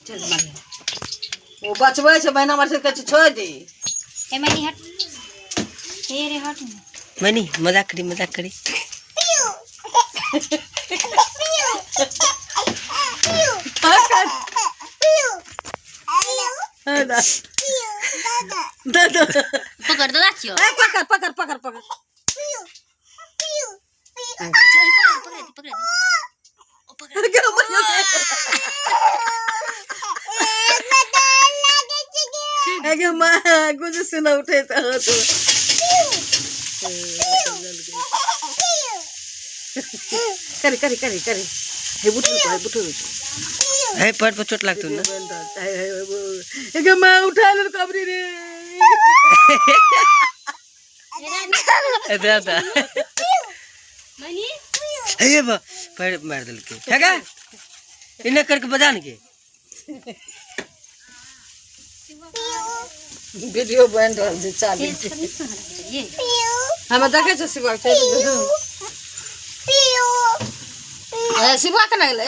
चल मार वो बचबै छै बहना मार से कहै छै छोड़ दे ए मैनी हट ए रे हट मैनी मजाक करी दादा पकड़ दो दाचियो पकड़ अगे माँ कुछ सुना उठे तो करी हे बुटू है पैर पर चोट लागतो ना अगे माँ उठा ले कबरी रे दादा मैनी हे बा पैर मार दिल के हैगा इने करके बजान के वीडियो बन रहल छै चालू ये हम देखे छ शिवा के शिवा के लगले